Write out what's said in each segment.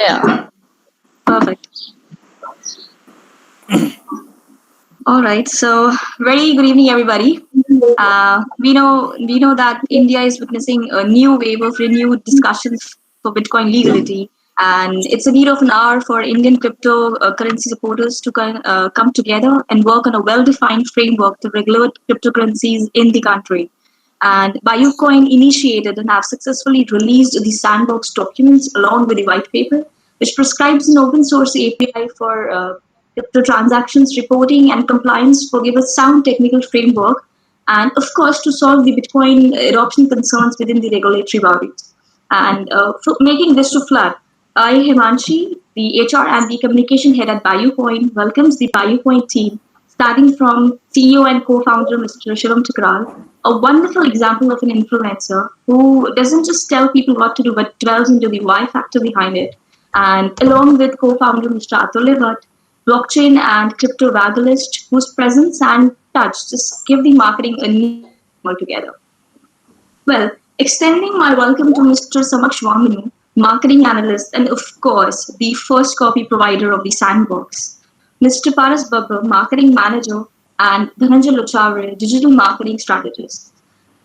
Yeah, perfect. All right. So, very good evening, everybody. We know that India is witnessing a new wave of renewed discussions for Bitcoin legality, and it's a need of an hour for Indian cryptocurrency supporters to come together and work on a well-defined framework to regulate cryptocurrencies in the country. And BioCoin initiated and have successfully released the sandbox documents along with the white paper, which prescribes an open source API for crypto transactions reporting and compliance for give a sound technical framework, and of course to solve the Bitcoin adoption concerns within the regulatory bodies. And for making this to flood, I, Himanshi, the HR and the communication head at BioCoin, welcomes the BioCoin team, starting from CEO and co-founder Mr. Shivam Chakral, a wonderful example of an influencer who doesn't just tell people what to do, but dwells into the why factor behind it. And along with co-founder Mr. Atul Levat, blockchain and crypto evangelist, whose presence and touch just give the marketing a new altogether. Well, extending my welcome to Mr. Samaksh Vamanu, marketing analyst, and of course, the first copy provider of the sandbox. Mr. Paras Babbar, marketing manager, and Dhananjay Luchare, digital marketing strategist.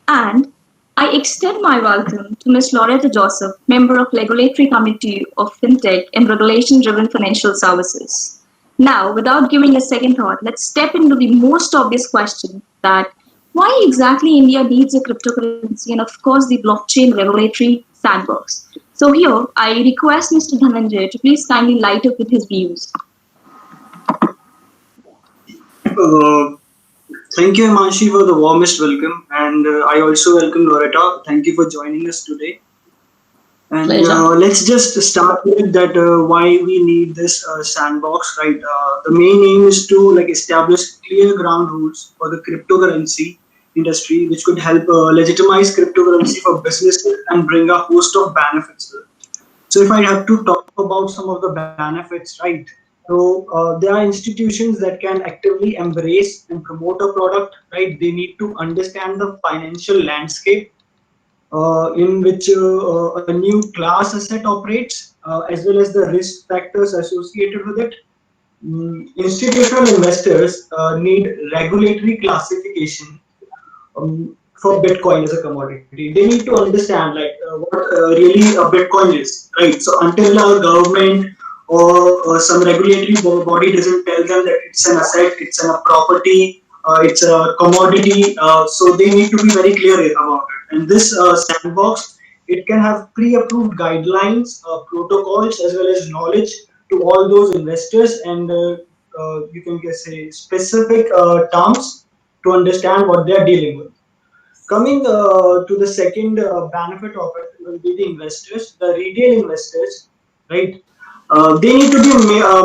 And I extend my welcome to Ms. Loretta Joseph, member of Regulatory Committee of FinTech and Regulation Driven Financial Services. Now, without giving a second thought, let's step into the most obvious question that why exactly India needs a cryptocurrency and, of course, the blockchain regulatory sandbox. So, here I request Mr. Dhananjay to please kindly light up with his views. Uh, Thank you, Himanshi, for the warmest welcome, and I also welcome Loretta. Thank you for joining us today. And Pleasure. let's just start with that. Why we need this sandbox, right? The main aim is to like establish clear ground rules for the cryptocurrency industry, which could help legitimize cryptocurrency for businesses and bring a host of benefits. So if I have to talk about some of the benefits, right? So there are institutions that can actively embrace and promote a product, right? They need to understand the financial landscape in which a new class asset operates, as well as the risk factors associated with it. Institutional investors need regulatory classification for Bitcoin as a commodity. They need to understand like what really a Bitcoin is, right? So until our government or some regulatory body doesn't tell them that it's an asset, it's a property, it's a commodity, so they need to be very clear about it. And this sandbox, it can have pre-approved guidelines, protocols, as well as knowledge to all those investors, and you can say specific terms to understand what they are dealing with. Coming to the second benefit of it will be the investors, the retail investors, right? They need to be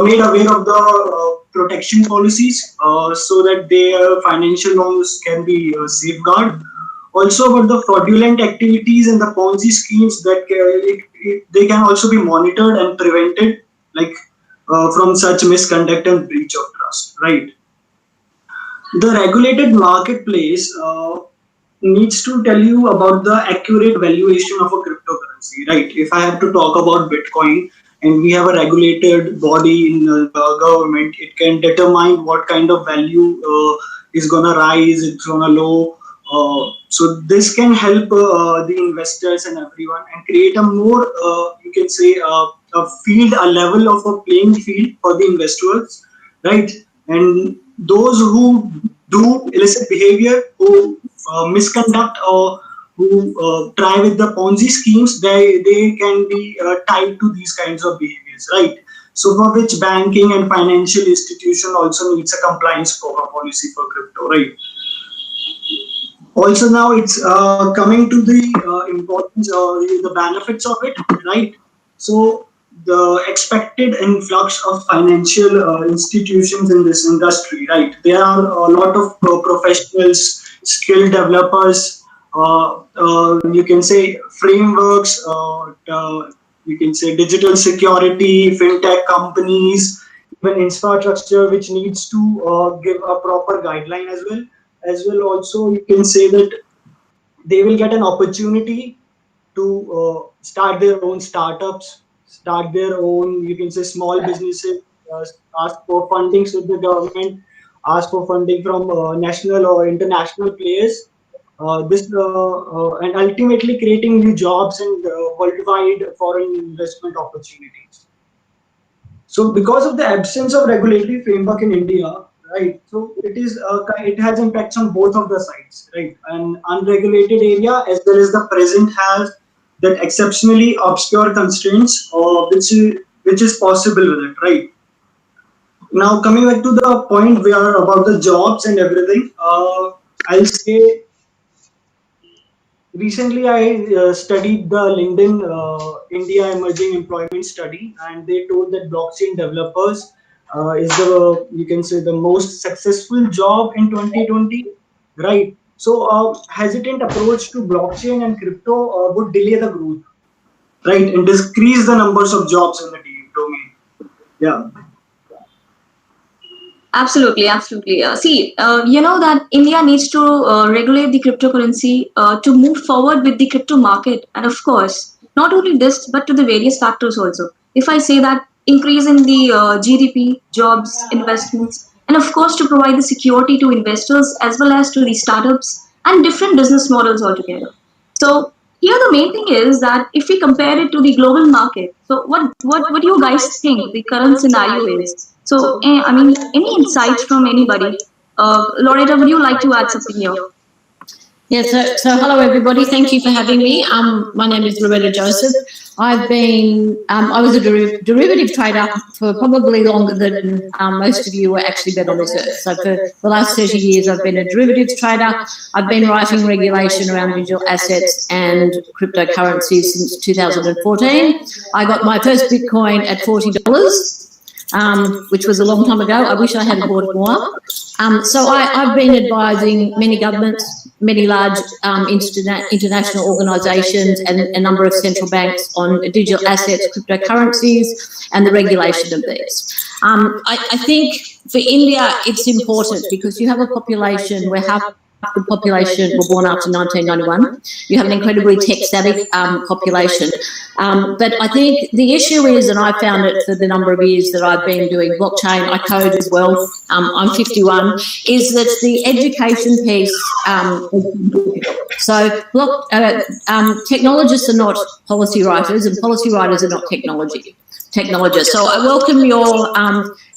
made aware of the protection policies so that their financial loans can be safeguarded. Also, about the fraudulent activities and the Ponzi schemes that they can also be monitored and prevented, like from such misconduct and breach of trust, right? The regulated marketplace needs to tell you about the accurate valuation of a cryptocurrency, right? If I have to talk about Bitcoin and we have a regulated body in the government, it can determine what kind of value is gonna rise, it's gonna low. So this can help the investors and everyone and create a more, you can say, a field, a level of a playing field for the investors, right? And those who do illicit behavior, who misconduct or who try with the Ponzi schemes, they can be tied to these kinds of behaviors, right? So for which banking and financial institution also needs a compliance policy for crypto, right? Also now it's coming to the importance or the benefits of it, right? So the expected influx of financial institutions in this industry, right? There are a lot of professionals, skilled developers, you can say frameworks, you can say digital security, fintech companies, even infrastructure which needs to give a proper guideline as well. As well, also you can say that they will get an opportunity to start their own startups, start their own, you can say, small businesses, ask for fundings with the government, ask for funding from national or international players. And ultimately creating new jobs and worldwide foreign investment opportunities. So because of the absence of regulatory framework in India, right? So it has impacts on both of the sides, right? An unregulated area as well as the present has that exceptionally obscure constraints, which is possible with it, right? Now coming back to the point where about the jobs and everything, I'll say recently I studied the LinkedIn India Emerging Employment Study, and they told that blockchain developers is the, you can say, the most successful job in 2020, right? So hesitant approach to blockchain and crypto would delay the growth, right, and decrease the numbers of jobs in the domain. Yeah. Absolutely, absolutely. See, you know that India needs to regulate the cryptocurrency to move forward with the crypto market. And of course, not only this, but to the various factors also. If I say that increase in the GDP, jobs, investments, and of course to provide the security to investors as well as to the startups and different business models altogether. So here the main thing is that if we compare it to the global market, so what do you guys think the current scenario is? So I mean, any insights from anybody? Loretta, would you like to add something here? Yeah, so hello everybody. Thank you for having me. My name is Loretta Joseph. I've been, I was a derivative trader for probably longer than most of you were actually been on this earth. So for the last 30 years, I've been a derivatives trader. I've been writing regulation around digital assets and cryptocurrencies since 2014. I got my first Bitcoin at $40. Which was a long time ago. I wish I had bought more. So I've been advising many governments, many large international organisations and a number of central banks on digital assets, cryptocurrencies, and the regulation of these. I think for India it's important because you have a population where half the population were born after 1991. You have an incredibly tech-savvy population. But I think the issue is, and I found it for the number of years that I've been doing blockchain, I code as well, I'm 51, is that the education piece, technologists are not policy writers and policy writers are not technologists. So I welcome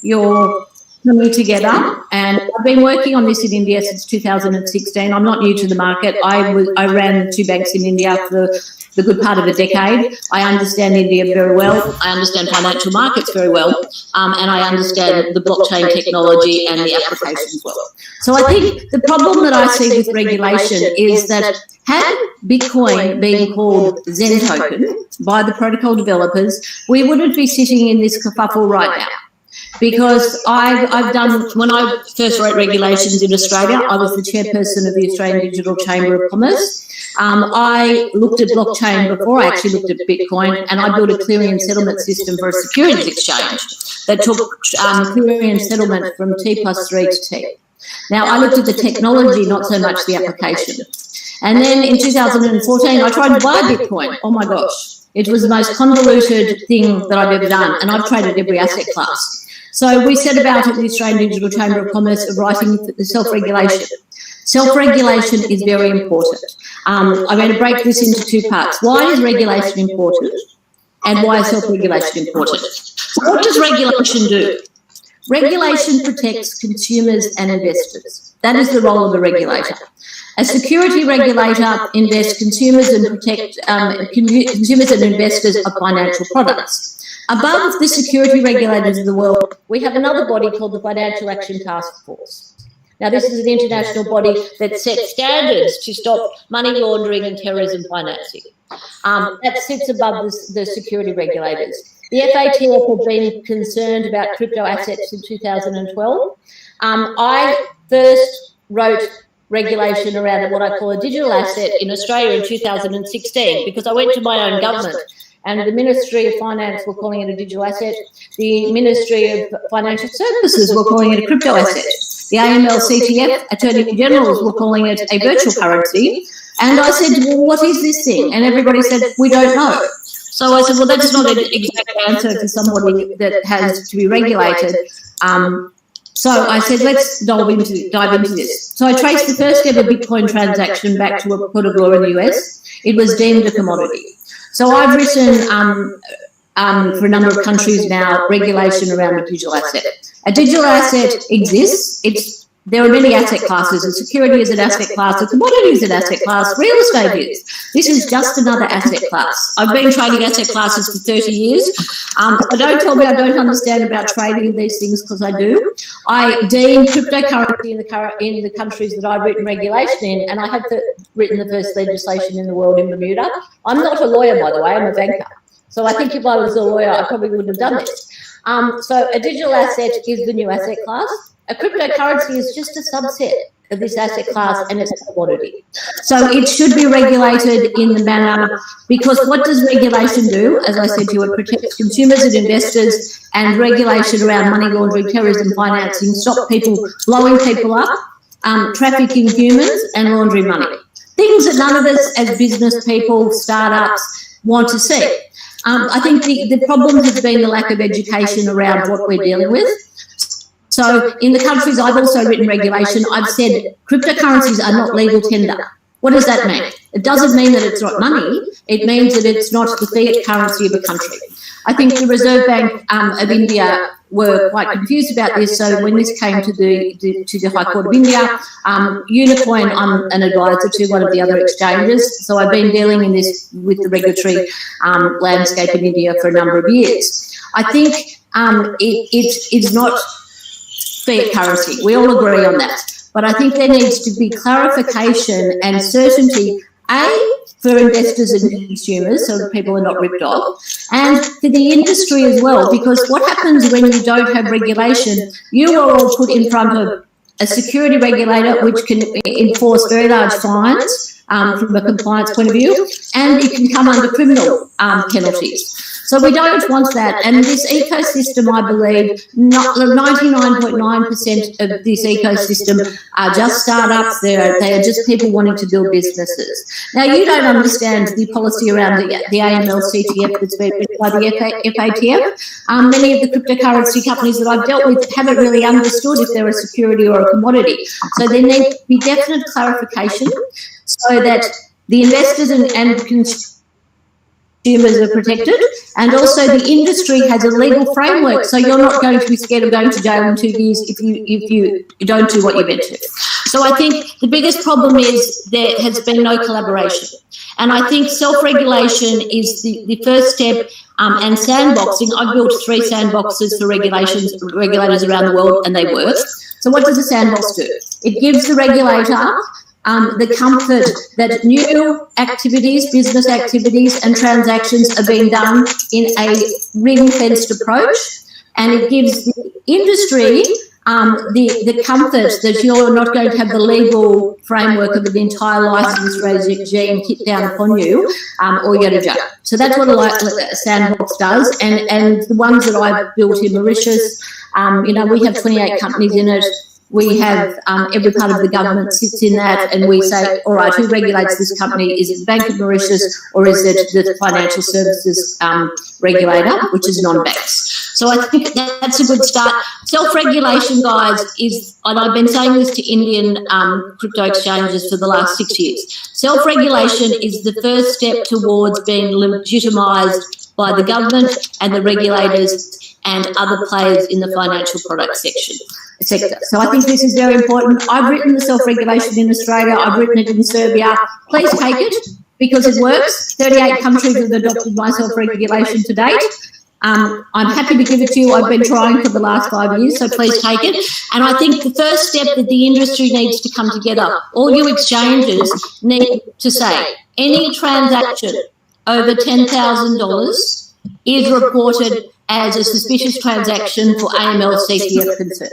your coming together, and I've been working on this in India since 2016. I'm not new to the market. I ran 2 banks in India for the good part of a decade. I understand India very well. I understand financial markets very well, and I understand the blockchain technology and the applications well. So I think the problem that I see with regulation is that had Bitcoin been called Zen token by the protocol developers, we wouldn't be sitting in this kerfuffle right now. Because I've done, when I first wrote regulations in Australia, I was the chairperson of the Australian Digital Chamber of Commerce. I looked at blockchain before I actually looked at Bitcoin, and I built a clearing and settlement system for a securities exchange that took clearing and settlement from T+3 to T. Now, I looked at the technology, not so much the application. And then in 2014, I tried to buy Bitcoin. Oh my gosh. It was the most convoluted thing that I've ever done, and I've traded every asset class. So we set about at the Australian Digital Chamber of Commerce of writing the self-regulation. Self-regulation is very important. I'm going to break this into 2 parts. Why is regulation important, and why is self-regulation important? So what does regulation do? Regulation protects consumers and investors. That is the role of a regulator. A security regulator invests consumers and protect consumers and investors of financial products. Above the security regulators of the world, we have another body called the Financial Action Task Force. Now, this is an international body that sets standards to stop money laundering and terrorism financing. That sits above the security regulators. The FATF have been concerned about crypto assets in 2012. I first wrote regulation around what I call a digital asset in Australia in 2016 because I went to my own government. And the Ministry of Finance were calling it a digital asset. The Ministry of Financial Services were calling it a crypto asset. The AML-CTF Attorney Generals were calling it a virtual currency. And I said, well, what is this thing? And everybody said, we don't know. So I said, well, that's not an exact answer to somebody that has to be regulated. So I said, let's dive into this. So I traced the first ever Bitcoin transaction back to a court of law in the US. It was deemed a commodity. So I've written for a number of countries now regulation around a digital asset. A digital asset exists. There are many asset classes. A security is an asset class. A commodity is an asset class. Real estate is. This is just another asset class. I've been trading asset classes for 30 years. So don't tell me I don't understand about trading these things, because I do. I deem cryptocurrency in the countries that I've written regulation in, and I have written the first legislation in the world in Bermuda. I'm not a lawyer, by the way. I'm a banker. So I think if I was a lawyer, I probably wouldn't have done this. So a digital asset is the new asset class. A cryptocurrency is just a subset of this asset class, and it's a commodity. So it should be regulated in the manner, because what does regulation do? As I said to you, it protects consumers and investors, and regulation around money laundering, terrorism financing, stop people blowing people up, trafficking humans, and laundering money. Things that none of us as business people, startups, want to see. I think the problem has been the lack of education around what we're dealing with. So in the countries I've also written regulation, I've said cryptocurrencies are not legal tender. What does that mean? It doesn't mean that it's not money. It means that it's not the fiat currency of a country. I think the Reserve Bank of India were quite confused about this. So when this came to the High Court of India, Unicoin, I'm an advisor to one of the other exchanges. So I've been dealing in this with the regulatory landscape in India for a number of years. I think it's not fiat currency. We all agree on that. But I think there needs to be clarification and certainty, for investors and consumers, so that people are not ripped off, and for the industry as well, because what happens when you don't have regulation, you are all put in front of a security regulator which can enforce very large fines from a compliance point of view, and it can come under criminal penalties. So we don't want that. And this ecosystem, I believe, 99.9% of this ecosystem are just startups. They are just people wanting to build businesses. Now, you don't understand the policy around the AML CTF that's been written by the FATF. Many of the cryptocurrency companies that I've dealt with haven't really understood if they're a security or a commodity. So there needs to be definite clarification so that the investors and consumers are protected, and also the industry has a legal framework, so you're not going to be scared of going to jail in 2 years if you don't do what you're meant to. So I think the biggest problem is there has been no collaboration, and I think self-regulation is the first step, and sandboxing. I've built 3 sandboxes for regulators around the world, and they work. So what does a sandbox do? It gives the regulator the comfort that new activities, business activities and transactions are being done in a ring-fenced approach, and it gives the industry the comfort that you're not going to have the legal framework of an entire licence regime hit down upon you, or you go to jail. So that's what a sandbox does, and the ones that I've built in Mauritius, we have 28 companies in it. We have every part of the government sits in that, and we say, all right, who regulates this company? Is it the Bank of Mauritius, or is it the financial services regulator, which is non-banks? So I think that's a good start. Self-regulation, guys, and I've been saying this to Indian crypto exchanges for the last 6 years. Self-regulation is the first step towards being legitimised by the government and the regulators and other players in the financial product sector. So I think this is very important. I've written the self-regulation in Australia. I've written it in Serbia. Please take it because it works. 38 countries have adopted my self-regulation to date. I'm happy to give it to you. I've been trying for the last 5 years, so please take it. And I think the first step that the industry needs to come together, all you exchanges need to say, any transaction over $10,000 is reported as a suspicious transaction for AML CTF concern.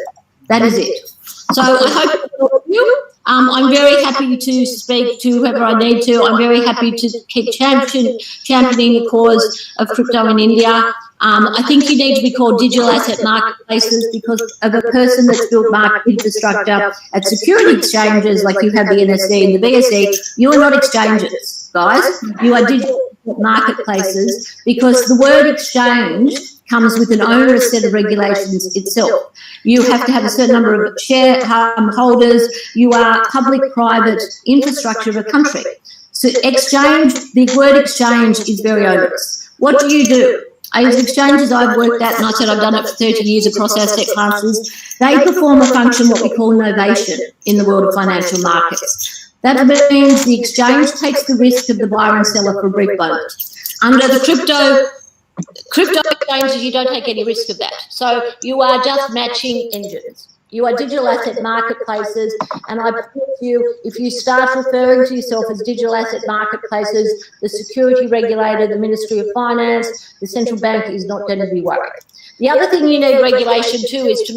That is it. So I hope you. I'm very happy to speak to whoever I need to. I'm very happy to keep championing the cause of crypto in India. I think you need to be called digital asset marketplaces because of a person that's built market infrastructure at security exchanges like you have the NSE and the BSE. You are not exchanges, guys. You are digital marketplaces because the word exchange comes with an onerous set of regulations itself. You have to have a certain number of shareholders. You are public-private infrastructure of a country. So exchange, the word exchange is very onerous. What do you do? As exchanges I've worked at, and I said I've done it for 30 years across asset classes, they perform a function, what we call novation, in the world of financial markets. That means the exchange takes the risk of the buyer and seller for a brief moment. Under the crypto exchanges, you don't take any risk of that. So you are just matching engines. You are digital asset marketplaces, and I promise you, if you start referring to yourself as digital asset marketplaces, the security regulator, the Ministry of Finance, the central bank is not going to be worried. The other thing you need regulation too is to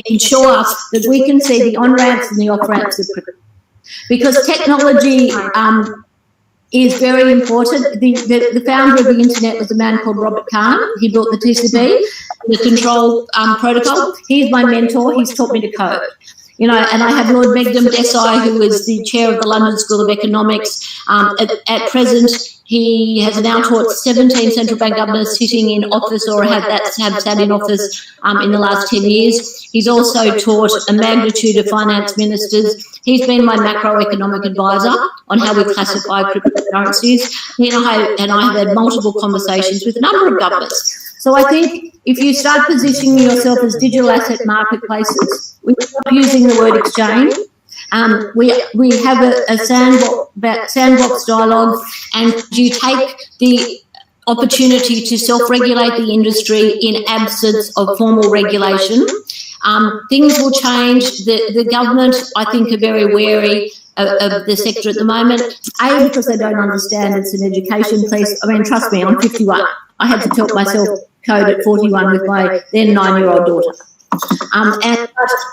ensure that we can see the on-ramps and the off-ramps of crypto. Because technology is very important. The founder of the internet was a man called Robert Kahn. He built the TCP, the control protocol. He's my mentor. He's taught me to code. You know, and I have Lord Meghdad Desai, who is the chair of the London School of Economics. At present, he has now taught 17 central bank governors sitting in office or have sat in office in the last 10 years. He's also taught a magnitude of finance ministers. He's been my macroeconomic advisor on how we classify cryptocurrencies. He and I have had multiple conversations with a number of governments. So I think if you start positioning yourself as digital asset marketplaces, we stop using the word exchange. We have a sandbox dialogue, and you take the opportunity to self-regulate the industry in absence of formal regulation. Things will change. The government, I think, are very wary of the sector at the moment. A, because they don't understand it's an education piece. I mean, trust me, I'm 51. I had to taught myself code at 41 with my then 9-year-old daughter. And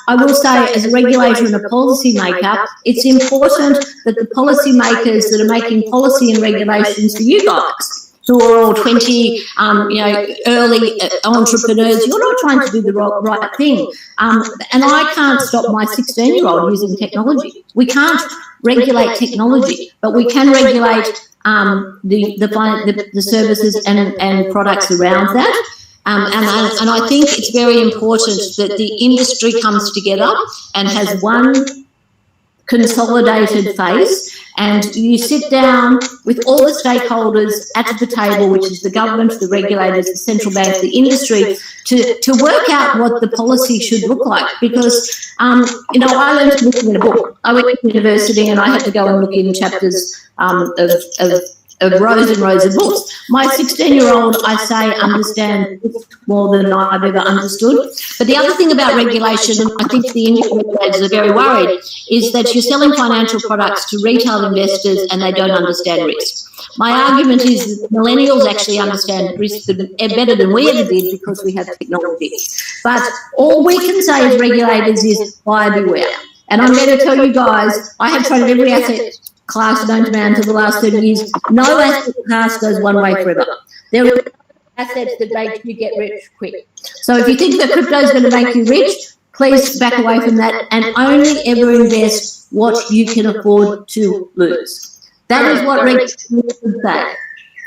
I will say, as a regulator and a policy maker, it's important that the policy makers that are making policy and regulations for you guys, who are all 20, early entrepreneurs, you're not trying to do the right thing. And I can't stop my 16-year-old using technology. We can't regulate technology, but we can regulate the services and products around that. And I think it's very important that the industry comes together and has one consolidated face, and you sit down with all the stakeholders at the table, which is the government, the regulators, the central bank, the industry, to work out what the policy should look like. Because, I learned looking at a book. I went to university and I had to go and look in chapters of rows and rows of books. My 16-year-old, I say, understands more than I've ever understood. But the other thing about regulation, and I think the Indian regulators are very worried, is that you're selling financial products to retail investors and they don't understand risk. My argument is that millennials actually understand risk better than we ever did because we have technology. But all we can say as regulators is buyer beware. And I'm going to tell you guys, I have tried every asset class known to man for the last 30 years. No asset class goes one way forever. There are assets that make you get rich quick. So if you think that crypto is going to make you rich, please back away from that and only ever invest what you can afford to lose. That is what regulators say.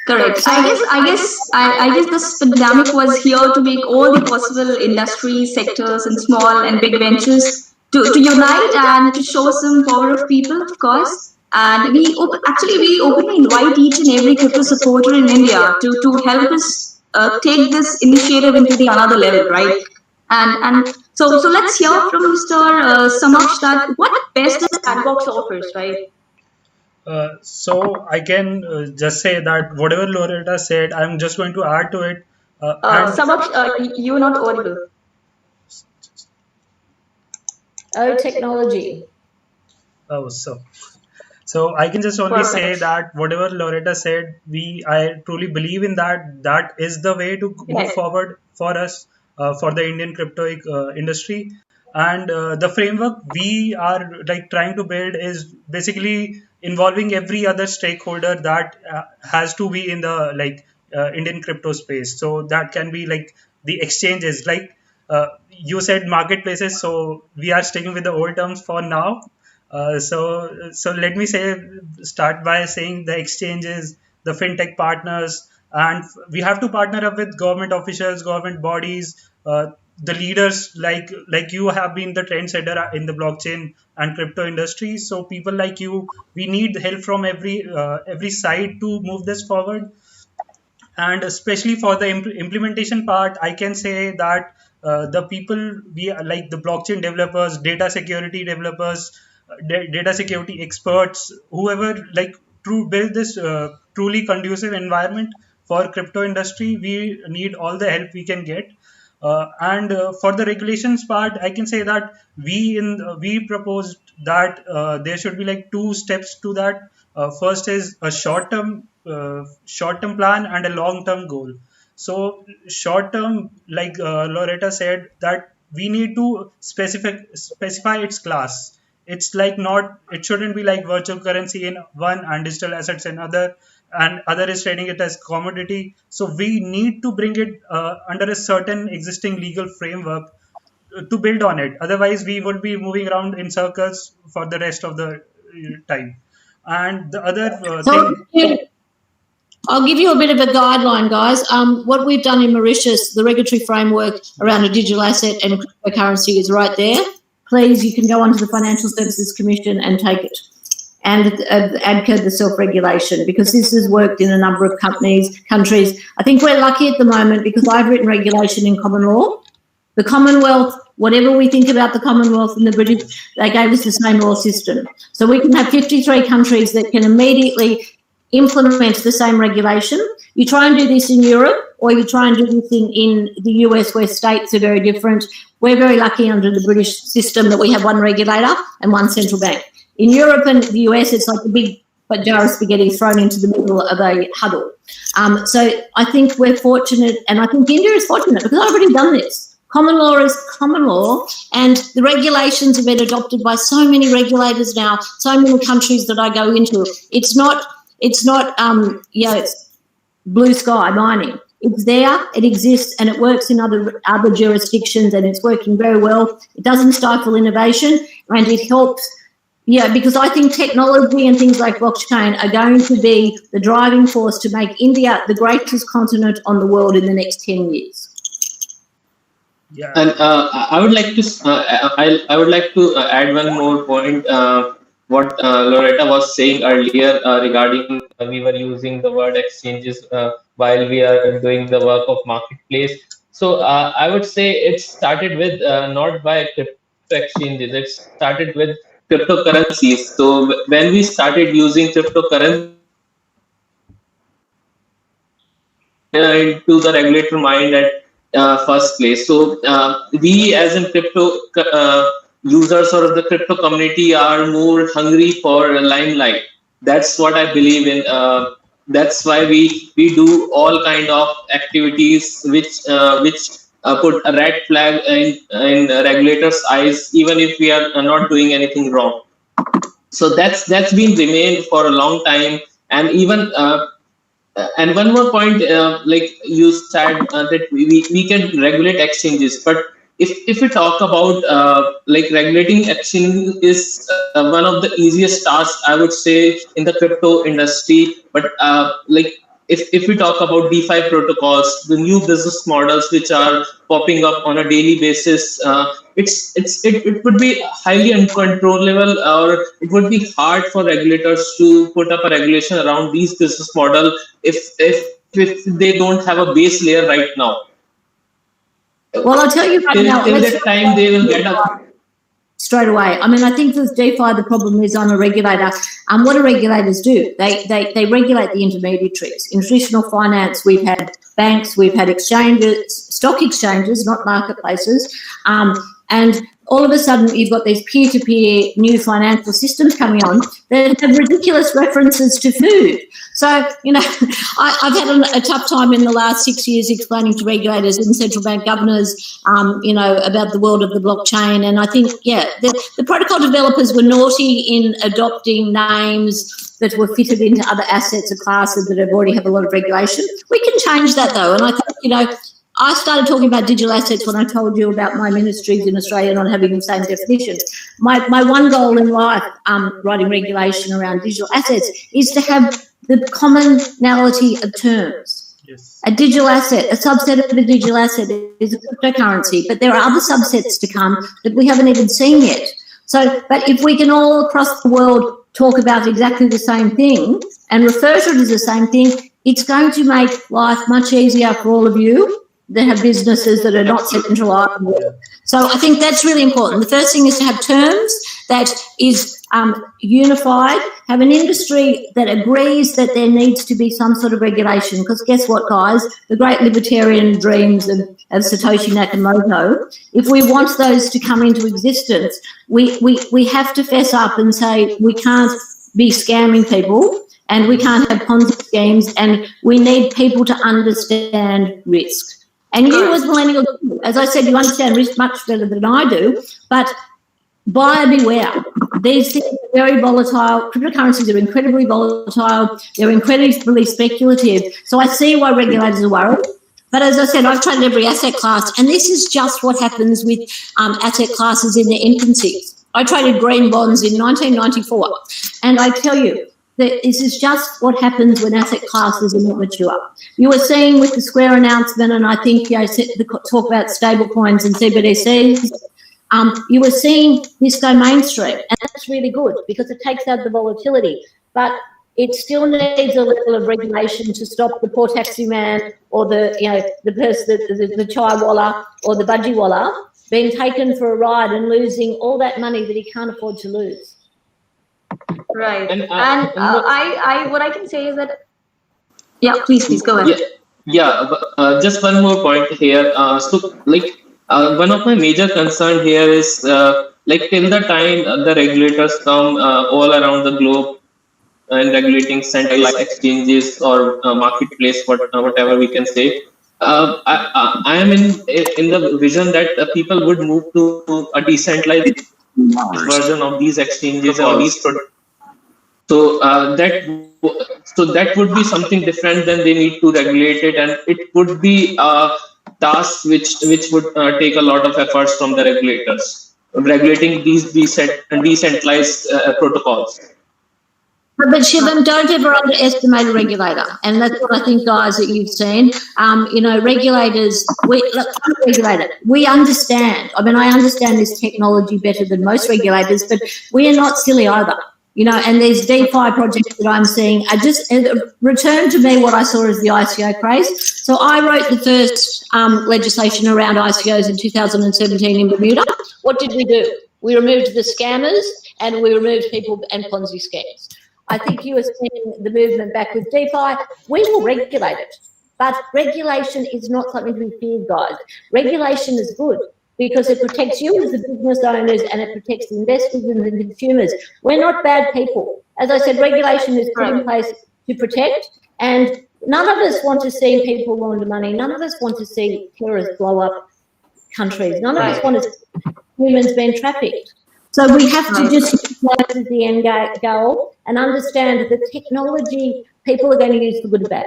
Correct. So I guess this pandemic was here to make all the possible industry sectors and small and big ventures to unite and to show some power of people, of course. And we openly invite each and every crypto supporter in India to help us take this initiative into the another level, right? And so let's hear from Mr. Samaksh that what best the Sandbox offers, right? So I can just say that whatever Loretta said, I'm just going to add to it. Samaksh, you're not audible. Oh, technology. Oh, so I can just only say that whatever Loretta said, I truly believe in that. That is the way to move forward for us, for the Indian crypto industry. And the framework we are trying to build is basically involving every other stakeholder that has to be in the Indian crypto space. So that can be the exchanges, you said marketplaces. So we are sticking with the old terms for now. So let me start by saying the exchanges, the fintech partners, and we have to partner up with government officials, government bodies, the leaders like you have been the trendsetter in the blockchain and crypto industry. So people like you, we need help from every side to move this forward. And especially for the implementation part, I can say that the people we are, like the blockchain developers, data security developers, data security experts, whoever like to build this truly conducive environment for crypto industry, we need all the help we can get. And for the regulations part, I can say that we proposed that there should be like two steps to that. First is a short term plan and a long term goal. So short term, like Loretta said, that we need to specify its class. It's like not, it shouldn't be like virtual currency in one and digital assets in other, and other is trading it as commodity. So we need to bring it under a certain existing legal framework to build on it. Otherwise, we would be moving around in circles for the rest of the time. And the other So thing, I'll give you a bit of a guideline, guys. What we've done in Mauritius, the regulatory framework around a digital asset and cryptocurrency is right there. Please, you can go onto the Financial Services Commission and take it. And ADCA, the self-regulation, because this has worked in a number of countries. I think we're lucky at the moment because I've written regulation in common law. The Commonwealth, whatever we think about the Commonwealth and the British, they gave us the same law system. So we can have 53 countries that can immediately implement the same regulation. You try and do this in Europe, or you try and do this in the US where states are very different. We're very lucky under the British system that we have one regulator and one central bank. In Europe and the US, it's like a big jar of spaghetti thrown into the middle of a huddle. So I think we're fortunate, and I think India is fortunate because I've already done this. Common law is common law, and the regulations have been adopted by so many regulators now, so many countries that I go into. It's not it's blue sky mining. It's there, it exists, and it works in other jurisdictions, and it's working very well. It doesn't stifle innovation, and it helps. Yeah, because I think technology and things like blockchain are going to be the driving force to make India the greatest continent on the world in the next 10 years. yeah, And I would like to add one more point. What Loretta was saying earlier regarding we were using the word exchanges while we are doing the work of marketplace. So I would say it started with not by crypto exchanges. It started with cryptocurrencies. So when we started using cryptocurrency into the regulator mind at first place. So we as in crypto users or the crypto community are more hungry for limelight. That's what I believe in. That's why we do all kind of activities which put a red flag in regulators' eyes, even if we are not doing anything wrong. So that's been remained for a long time, and even and one more point, like you said that we can regulate exchanges, but if we talk about like regulating exchange is one of the easiest tasks, I would say, in the crypto industry. But like if we talk about DeFi protocols, the new business models which are popping up on a daily basis, it would be highly uncontrollable, or it would be hard for regulators to put up a regulation around these business model if they don't have a base layer right now. Well, I'll tell you right now. Till that time, they will get up. Straight away. I mean, I think with DeFi, the problem is I'm a regulator. What do regulators do? They regulate the intermediaries. In traditional finance, we've had banks, we've had exchanges, stock exchanges, not marketplaces. And all of a sudden, you've got these peer-to-peer new financial systems coming on that have ridiculous references to food. So, you know, I've had a tough time in the last 6 years explaining to regulators and central bank governors, you know, about the world of the blockchain. And I think, yeah, the protocol developers were naughty in adopting names that were fitted into other assets or classes that already have a lot of regulation. We can change that, though. And I think, you know, I started talking about digital assets when I told you about my ministries in Australia not having the same definition. My one goal in life, writing regulation around digital assets, is to have the commonality of terms. Yes. A digital asset, a subset of a digital asset is a cryptocurrency, but there are other subsets to come that we haven't even seen yet. So, but if we can all across the world talk about exactly the same thing and refer to it as the same thing, it's going to make life much easier for all of you that have businesses that are not centralised. So I think that's really important. The first thing is to have terms that is unified, have an industry that agrees that there needs to be some sort of regulation. Because guess what, guys? The great libertarian dreams of Satoshi Nakamoto, if we want those to come into existence, we have to fess up and say we can't be scamming people and we can't have Ponzi schemes, and we need people to understand risk. And you as millennials, as I said, you understand risk much better than I do, but buyer beware. These things are very volatile. Cryptocurrencies are incredibly volatile. They're incredibly speculative. So I see why regulators are worried. But as I said, I've traded every asset class, and this is just what happens with asset classes in their infancy. I traded green bonds in 1994, and I tell you, this is just what happens when asset classes are not mature. You were seeing with the Square announcement, and I think the talk about stable coins and CBDCs, you were seeing this go mainstream, and that's really good because it takes out the volatility. But it still needs a level of regulation to stop the poor taxi man or the chai-walla or the budgie-walla being taken for a ride and losing all that money that he can't afford to lose. Right. And what I can say is that, yeah, please go ahead. Just one more point here. One of my major concern here is till the time the regulators come all around the globe and regulating centralized exchanges or marketplace, whatever we can say. I am in the vision that people would move to a decentralized version of these exchanges or these products. So that would be something different than they need to regulate it, and it would be a task which would take a lot of efforts from the regulators, regulating these decentralized protocols. But Shivam, don't ever underestimate a regulator, and that's what I think, guys, that you've seen. Regulators, we understand. I mean, I understand this technology better than most regulators, but we are not silly either. And there's DeFi projects that I'm seeing. Return to me what I saw as the ICO craze. So I wrote the first legislation around ICOs in 2017 in Bermuda. What did we do? We removed the scammers and we removed people and Ponzi schemes. I think you are seeing the movement back with DeFi. We will regulate it, but regulation is not something to be feared, guys. Regulation is good because it protects you as the business owners and it protects the investors and the consumers. We're not bad people. As I said, regulation is put in place to protect, and none of us want to see people launder money. None of us want to see terrorists blow up countries. None of us want to see humans being trafficked. So we have to just use as the end goal and understand that the technology people are going to use for good and bad,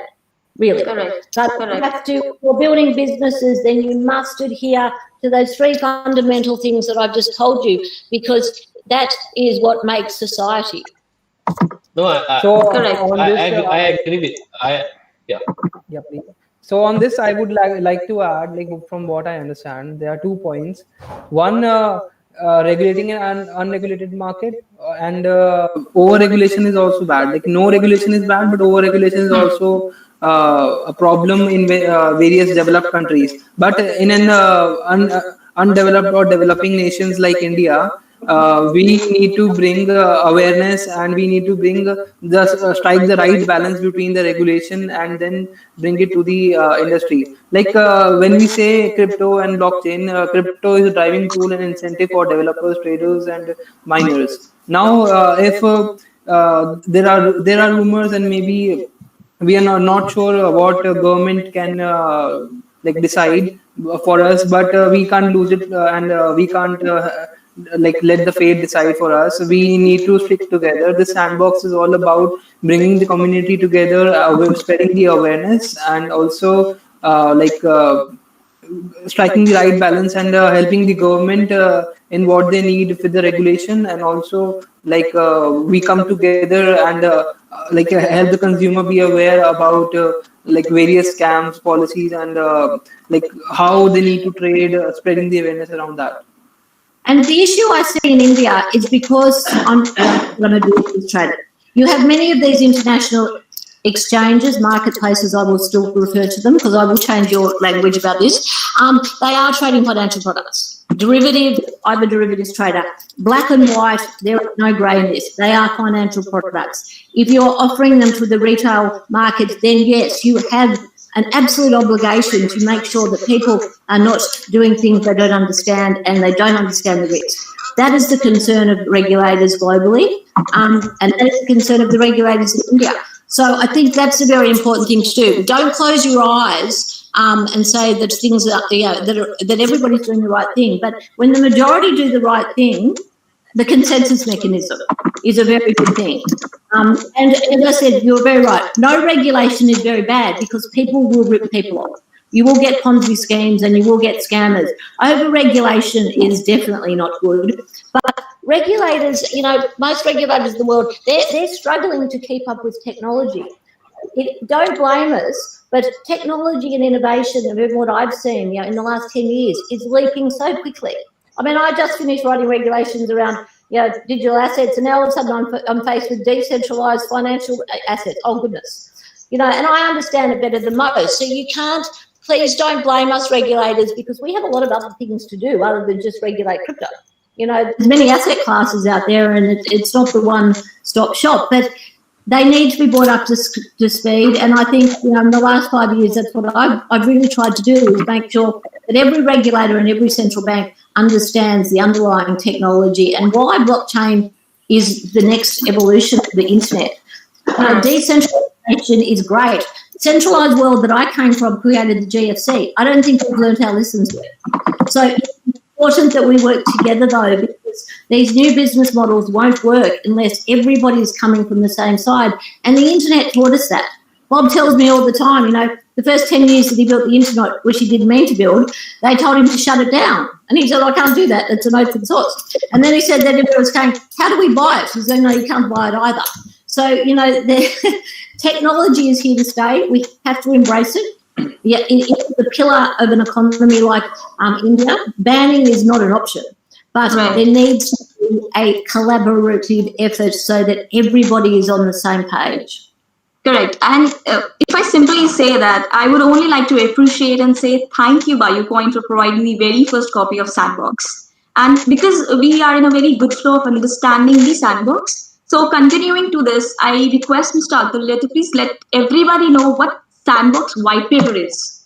really. Correct. But you have to, if you're building businesses, then you must adhere to those three fundamental things that I've just told you, because that is what makes society. No, I agree with Yeah, please. So on this, I would like to add, from what I understand, there are 2 points. One, regulating an unregulated market, and over-regulation is also bad. No regulation is bad, but over-regulation is also a problem in various developed countries. But in an undeveloped or developing nations like India, we need to bring awareness, and we need to bring strike the right balance between the regulation and then bring it to the industry. When we say crypto and blockchain, crypto is a driving tool and incentive for developers, traders, and miners. Now, if there are rumors, and maybe we are not sure what government can decide for us, but we can't lose it, and we can't let the fate decide for us. We need to stick together. The sandbox is all about bringing the community together, spreading the awareness, and also striking the right balance and helping the government in what they need with the regulation, and also like we come together and help the consumer be aware about like various scams, policies, and like how they need to trade, spreading the awareness around that. And the issue I see in India is because I'm going to do this trade. You have many of these international exchanges, marketplaces, I will still refer to them because I will change your language about this. They are trading financial products. Derivative, I'm a derivatives trader. Black and white, there is no grey in this. They are financial products. If you're offering them to the retail market, then yes, you have an absolute obligation to make sure that people are not doing things they don't understand and they don't understand the risk. That is the concern of regulators globally, and that is the concern of the regulators in India. So I think that's a very important thing to do. Don't close your eyes and say that things are, that everybody's doing the right thing. But when the majority do the right thing, the consensus mechanism is a very good thing. And as I said, you're very right. No regulation is very bad because people will rip people off. You will get Ponzi schemes and you will get scammers. Over-regulation is definitely not good. But regulators, most regulators in the world, they're struggling to keep up with technology. Don't blame us, but technology and innovation, of what I've seen in the last 10 years, is leaping so quickly. I mean, I just finished writing regulations around digital assets, and now all of a sudden I'm faced with decentralized financial assets. Oh, goodness. And I understand it better than most. So you can't, please don't blame us regulators, because we have a lot of other things to do other than just regulate crypto. There's many asset classes out there, and it's not the one-stop shop, but they need to be brought up to speed. And I think in the last 5 years, that's what I've really tried to do, is make sure that every regulator and every central bank understands the underlying technology and why blockchain is the next evolution of the internet. Decentralization is great. The centralized world that I came from created the GFC. I don't think we've learned our lessons yet. So it's important that we work together, though, because these new business models won't work unless everybody's coming from the same side. And the internet taught us that. Bob tells me all the time, the first 10 years that he built the internet, which he didn't mean to build, they told him to shut it down. And he said, I can't do that. It's an open source. And then he said that everyone was going, how do we buy it? He said, no, you can't buy it either. So, the technology is here to stay. We have to embrace it. Yeah, it's the pillar of an economy like India. Banning is not an option, but there needs to be a collaborative effort so that everybody is on the same page. Correct. And if I simply say that, I would only like to appreciate and say thank you, BayuCoin, for providing the very first copy of Sandbox. And because we are in a very good flow of understanding the Sandbox, so continuing to this, I request Mr. Atulya to please let everybody know what Sandbox white paper is.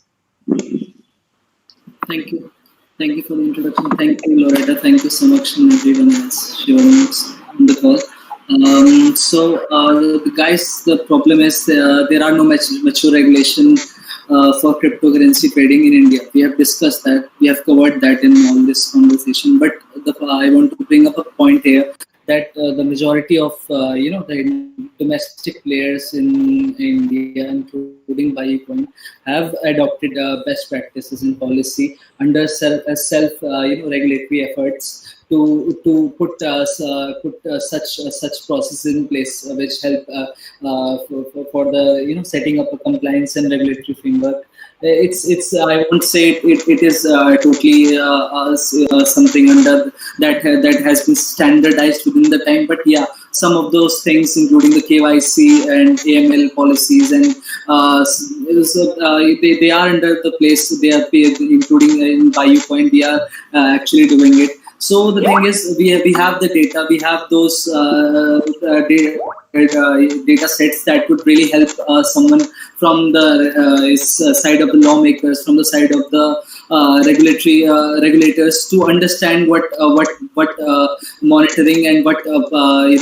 Thank you. Thank you for the introduction. Thank you, Loretta. Thank you so much to everyone that's shown on the call. Guys, the problem is there are no mature regulation for cryptocurrency trading in India. We have discussed that. We have covered that in all this conversation. But I want to bring up a point here that the majority of the domestic players in India, including BayuCoin, have adopted best practices in policy under self-regulatory efforts to put such processes in place which help for the setting up a compliance and regulatory framework. It's I won't say it is totally something under that has been standardized within the time, but yeah, some of those things, including the KYC and AML policies, and they are under the place. They are including in BayuCoin. We are actually doing it. So the thing is, we have the data. We have those data sets that would really help someone from the side of the lawmakers, from the side of the regulators, to understand what monitoring and what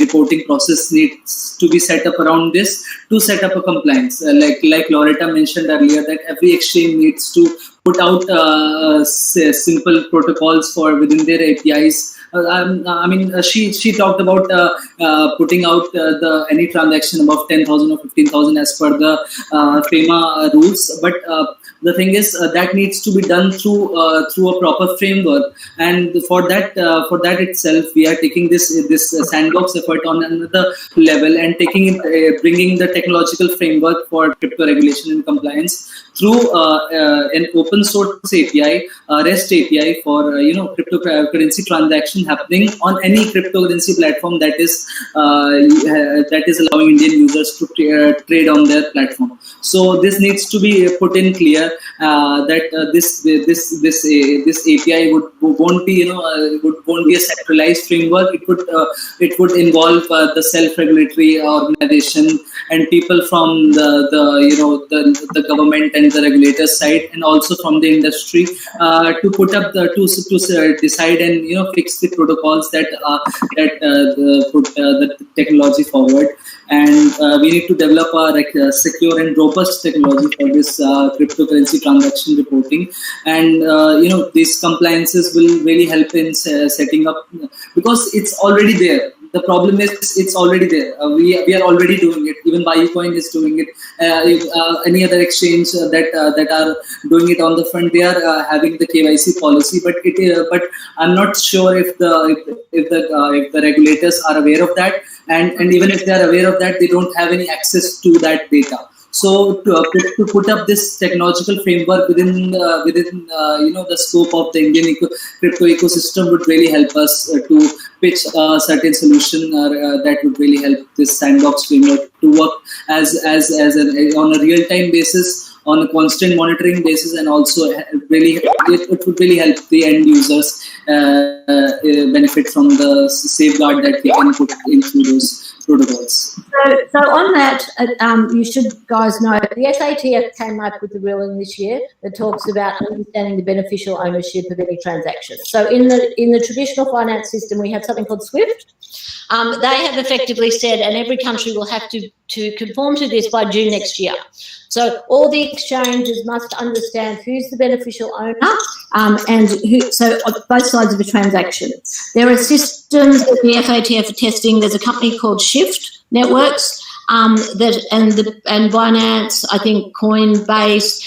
reporting process needs to be set up around this to set up a compliance. Like Loretta mentioned earlier, that every exchange needs to put out simple protocols for within their APIs I mean, she talked about putting out any transaction above 10,000 or 15,000 as per the FEMA rules, but the thing is that needs to be done through a proper framework, and for that itself we are taking this sandbox effort on another level and bringing the technological framework for crypto regulation and compliance through an open source API, REST API for cryptocurrency transaction happening on any cryptocurrency platform that is allowing Indian users to trade on their platform. So this needs to be put in clear that this API won't be a centralized framework. It would involve the self-regulatory organization and people from the government and the regulator side, and also from the industry to put up to decide and fix the protocols that put the technology forward. And we need to develop a secure and robust technology for this cryptocurrency transaction reporting. And these compliances will really help in setting up, because it's already there. The problem is it's already there. We are already doing it. Even Buyucoin is doing it. Any other exchange that are doing it on the front, they are having the KYC policy. But I'm not sure if the regulators are aware of that. And even if they are aware of that, they don't have any access to that data. So to put up this technological framework within the scope of the Indian crypto ecosystem would really help us to pitch a certain solution that would really help this sandbox framework to work on a real-time basis, on a constant monitoring basis, and also it would really help the end users benefit from the safeguard that we can put into those protocols. So on that, you should guys know the FATF came up with a ruling this year that talks about understanding the beneficial ownership of any transaction. So in the traditional finance system, we have something called SWIFT. They have effectively said, and every country will have to conform to this by June next year. So all the exchanges must understand who's the beneficial owner and who. So on both sides of a transaction, there are systems that the FATF are testing. There's a company called Shift Networks and Binance. I think Coinbase.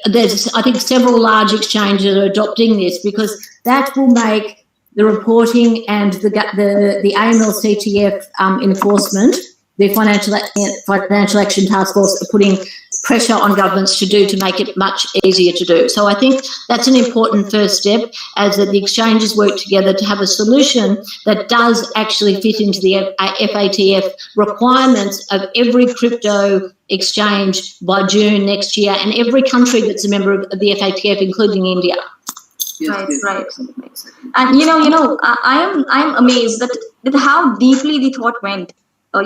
There's several large exchanges are adopting this because that will make the reporting and the AML-CTF enforcement. The Financial Action Task Force are putting pressure on governments to make it much easier to do. So I think that's an important first step, as that the exchanges work together to have a solution that does actually fit into the FATF requirements of every crypto exchange by June next year, and every country that's a member of the FATF, including India. Right. And I'm amazed that how deeply the thought went.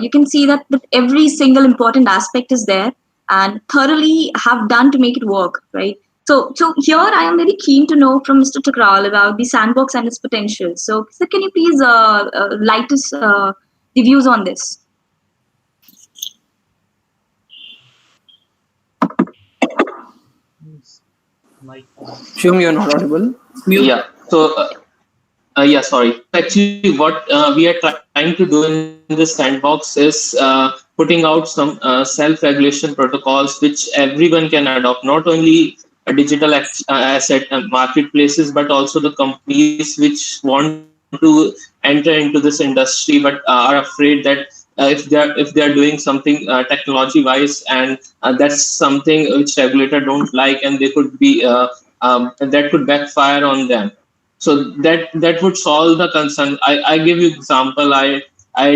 You can see that every single important aspect is there and thoroughly have done to make it work, right? So here I am very keen to know from Mr. Thakral about the sandbox and its potential. So can you please light us the views on this? Shum, you're not audible. Yeah. So. Sorry. Actually, what we are trying to do in this sandbox is putting out some self-regulation protocols which everyone can adopt, not only digital asset marketplaces, but also the companies which want to enter into this industry but are afraid that if they are doing something technology-wise and that's something which regulator don't like, and they could be that could backfire on them. So that would solve the concern. I give you example. I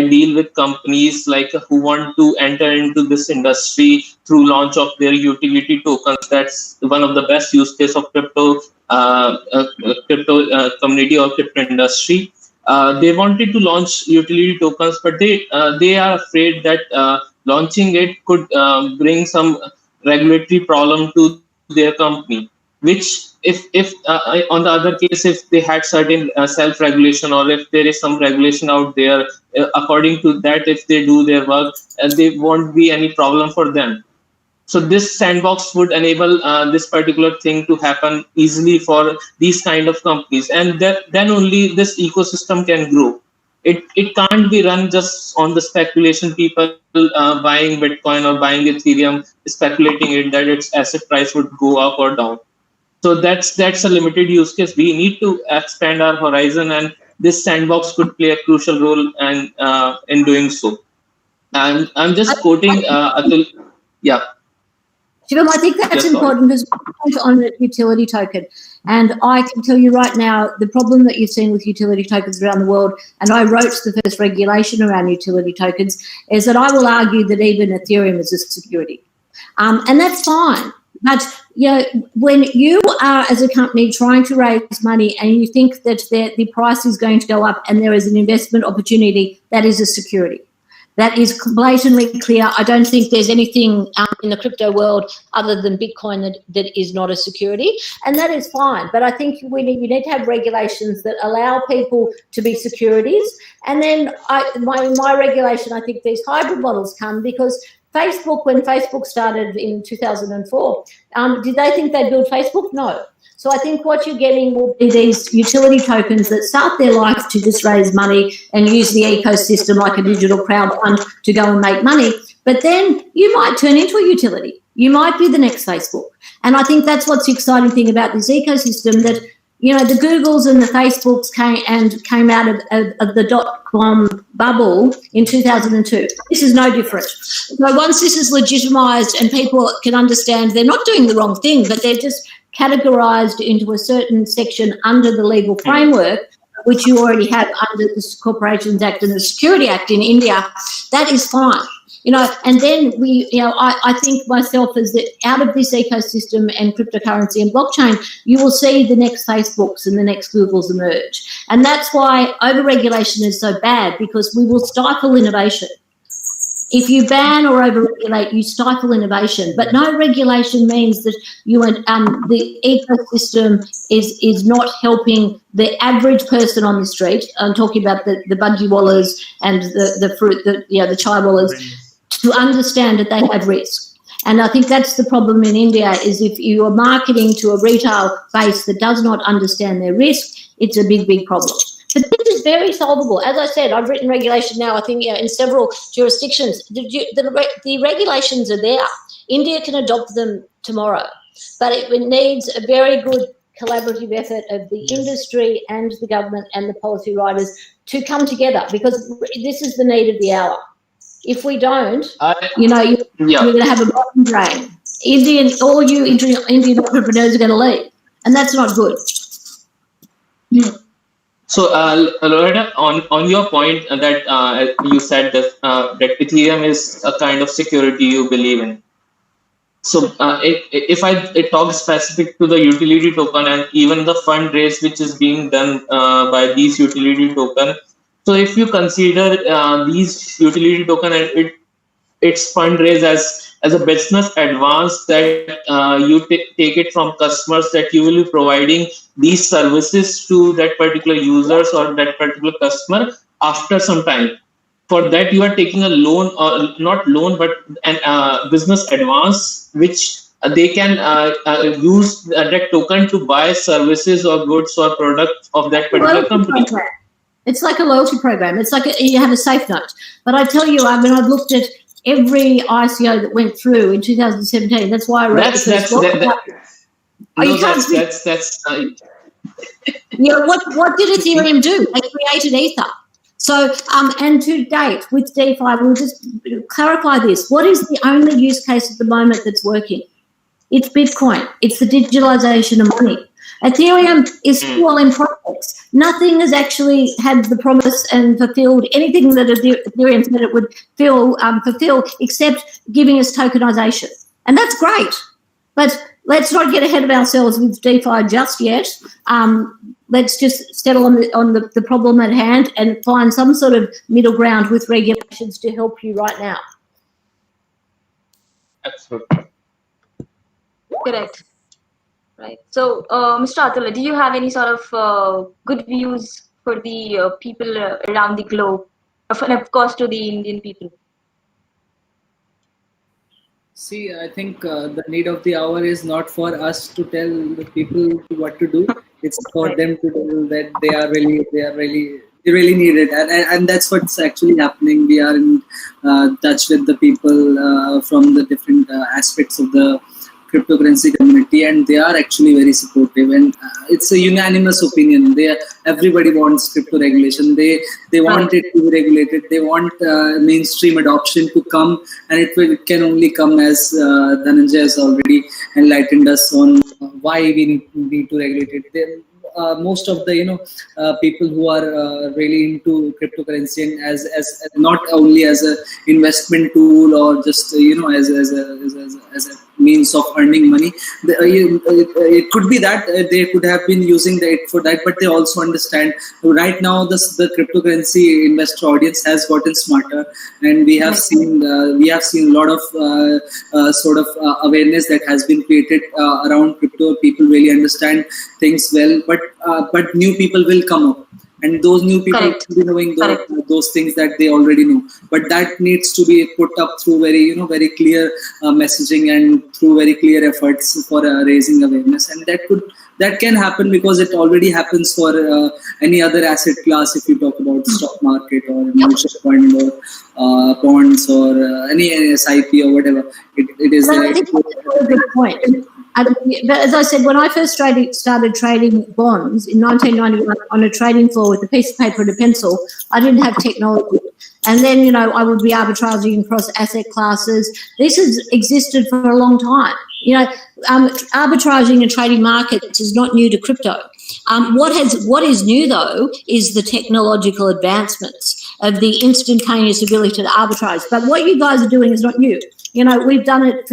deal with companies like who want to enter into this industry through launch of their utility tokens. That's one of the best use case of crypto community or crypto industry. They wanted to launch utility tokens, but they are afraid that launching it could bring some regulatory problem to their company. Which if on the other case, if they had certain self-regulation, or if there is some regulation out there, according to that, if they do their work, there won't be any problem for them. So this sandbox would enable this particular thing to happen easily for these kind of companies, and then only this ecosystem can grow. It can't be run just on the speculation, people buying Bitcoin or buying Ethereum, speculating it that its asset price would go up or down. So that's a limited use case. We need to expand our horizon, and this sandbox could play a crucial role and in doing so. And I'm just quoting Atul. Yeah. I think that's important because we're on the utility token. And I can tell you right now, the problem that you've seen with utility tokens around the world, and I wrote the first regulation around utility tokens, is that I will argue that even Ethereum is a security. And that's fine. But when you are, as a company, trying to raise money and you think that the price is going to go up and there is an investment opportunity, that is a security. That is blatantly clear. I don't think there's anything in the crypto world other than Bitcoin that is not a security, and that is fine. But I think you need to have regulations that allow people to be securities. And then my regulation, I think these hybrid models come because Facebook, when Facebook started in 2004, did they think they'd build Facebook? No. So I think what you're getting will be these utility tokens that start their life to just raise money and use the ecosystem like a digital crowd fund to go and make money. But then you might turn into a utility. You might be the next Facebook. And I think that's what's the exciting thing about this ecosystem, that the Googles and the Facebooks came out of the dot-com bubble in 2002. This is no different. So once this is legitimised and people can understand they're not doing the wrong thing, but they're just categorised into a certain section under the legal framework, which you already have under the Corporations Act and the Security Act in India, that is fine. And then I think myself is that out of this ecosystem and cryptocurrency and blockchain, you will see the next Facebooks and the next Googles emerge. And that's why over-regulation is so bad, because we will stifle innovation. If you ban or over-regulate, you stifle innovation. But no regulation means that the ecosystem is not helping the average person on the street. I'm talking about the bungee wallers and the fruit, the chai wallers, to understand that they have risk. And I think that's the problem in India, is if you are marketing to a retail base that does not understand their risk, it's a big, big problem. But this is very solvable. As I said, I've written regulation now, I think, in several jurisdictions. The regulations are there. India can adopt them tomorrow. But it needs a very good collaborative effort of the industry and the government and the policy writers to come together, because this is the need of the hour. If we don't, you're going to have a bottom drain. All you Indian entrepreneurs are going to leave. And that's not good. Yeah. So, Loretta, on your point that you said that Ethereum is a kind of security you believe in. So, if I talk specific to the utility token and even the fundraise which is being done by these utility token. So, if you consider these utility token and its fundraise as a business advance that you take it from customers, that you will be providing these services to that particular users or that particular customer after some time. For that, you are taking a loan, or not loan, but a business advance, which they can use that token to buy services or goods or products of that particular company. It's like a loyalty program. It's like you have a safe note. But I tell you, I've looked at every ICO that went through in 2017. That's why I wrote what did Ethereum do? They created Ether. So, and to date, with DeFi, we'll just clarify this. What is the only use case at the moment that's working? It's Bitcoin. It's the digitalization of money. Ethereum is still in progress. Nothing has actually had the promise and fulfilled anything that Ethereum said it would fulfill, except giving us tokenization. And that's great. But let's not get ahead of ourselves with DeFi just yet. Let's just settle on the problem at hand and find some sort of middle ground with regulations to help you right now. Absolutely. Correct. Right. So, Mr. Atul, do you have any sort of good views for the people around the globe, and of course to the Indian people? See, I think the need of the hour is not for us to tell the people what to do. It's for them to tell that they really need it, and that's what's actually happening. We are in touch with the people from the different aspects of the cryptocurrency community, and they are actually very supportive. And it's a unanimous opinion. Everybody wants crypto regulation. They want it to be regulated. They want mainstream adoption to come, and it can only come as Dhananjay has already enlightened us on why we need to regulate it. Most of the people who are really into cryptocurrency and as not only as a investment tool or just as a means of earning money, it could be that they could have been using it for that, but they also understand right now the cryptocurrency investor audience has gotten smarter, and we have seen a lot of awareness that has been created around crypto. People really understand things well, but new people will come up, and those new people will be knowing those things that they already know. But that needs to be put up through very clear messaging and through very clear efforts for raising awareness, and that can happen because it already happens for any other asset class. If you talk about stock market or mutual fund or bonds or any SIP or whatever, it is. I think that's a good point. But as I said, when I first started trading bonds in 1991 on a trading floor with a piece of paper and a pencil, I didn't have technology. And then, I would be arbitraging across asset classes. This has existed for a long time. Arbitraging and trading markets is not new to crypto. What is new, though, is the technological advancements of the instantaneous ability to arbitrage. But what you guys are doing is not new. We've done it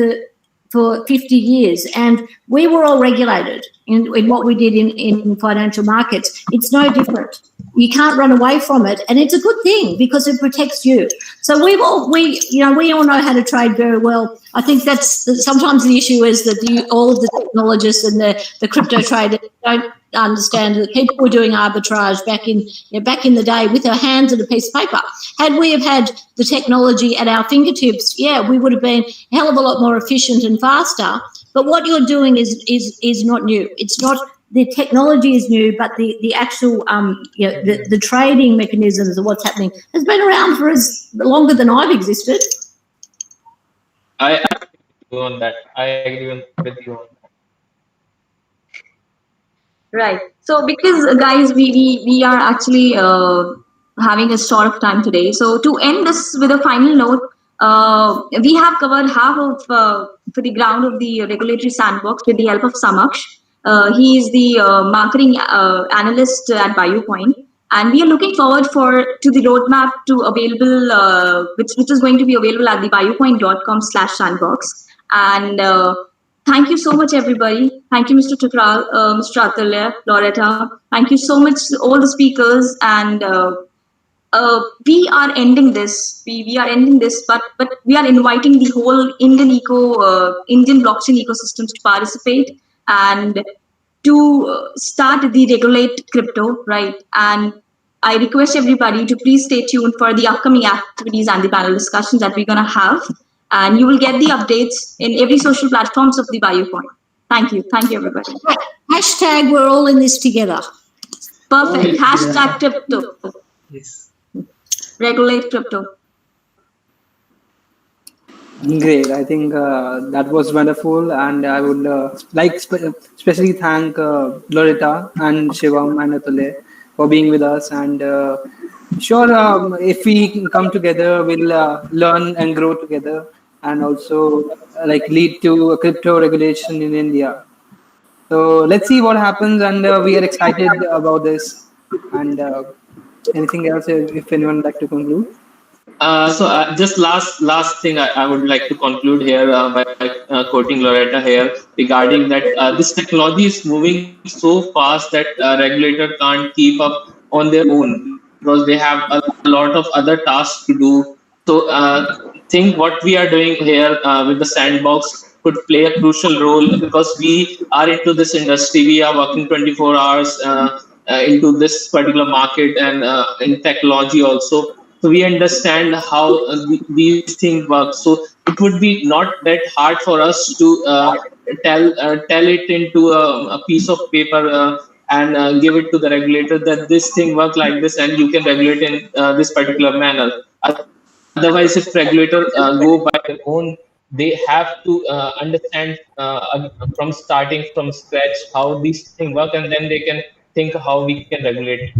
for 50 years, and we were all regulated in what we did in financial markets. It's no different. You can't run away from it, and it's a good thing because it protects you. So we all know how to trade very well. I think that's sometimes the issue is that all of the technologists and the crypto traders don't understand that people were doing arbitrage back in the day with our hands and a piece of paper. Had we have had the technology at our fingertips, we would have been a hell of a lot more efficient and faster. But what you're doing is not new. It's not. The technology is new, but the actual the trading mechanisms of what's happening has been around for longer than I've existed. I agree on that. I agree with you on that. Right. So because guys, we are actually having a short of time today. So to end this with a final note, we have covered half of for the ground of the regulatory sandbox with the help of Samaksh. He is the marketing analyst at BioPoint, and we are looking forward to the roadmap to available, which is going to be available at the biopoint.com/sandbox. And thank you so much, everybody. Thank you, Mr. Thakral, Mr. Atulya, Loretta. Thank you so much, all the speakers. And we are ending this. We are ending this, but we are inviting the whole Indian blockchain ecosystems to participate and to start the regulate crypto, right? And I request everybody to please stay tuned for the upcoming activities and the panel discussions that we're going to have. And you will get the updates in every social platforms of the BioPoint. Thank you. Thank you, everybody. Hashtag we're all in this together. Perfect. Hashtag crypto. Yes. Regulate crypto. Great. I think that was wonderful, and I would especially thank Loretta and Shivam and Atulya for being with us. And sure, if we come together, we'll learn and grow together, and also lead to a crypto regulation in India. So let's see what happens, and we are excited about this. And anything else, if anyone would like to conclude? Just last thing I would like to conclude here by quoting Loretta here regarding that this technology is moving so fast that regulator can't keep up on their own because they have a lot of other tasks to do. So think what we are doing here with the sandbox could play a crucial role because we are into this industry. We are working 24 hours into this particular market and in technology also. So So we understand how these things work. So it would be not that hard for us to tell it into a piece of paper and give it to the regulator that this thing works like this and you can regulate in this particular manner. Otherwise, if regulator go by their own, they have to understand from starting from scratch how these things work, and then they can think how we can regulate.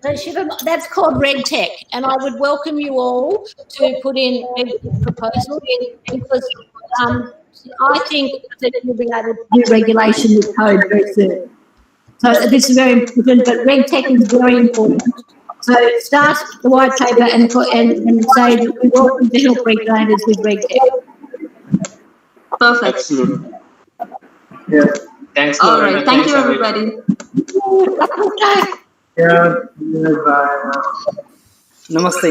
So Shivam, that's called RegTech, and I would welcome you all to put in RegTech proposals because I think that you'll be able to do regulation with code very soon. So this is very important, but RegTech is very important. So start the white paper and say that we welcome to help regulators with RegTech. Perfect. Absolutely. Yeah. Thanks. All Lorena. right. Thank Thanks, you, everybody. Yeah. Bye. Namaste.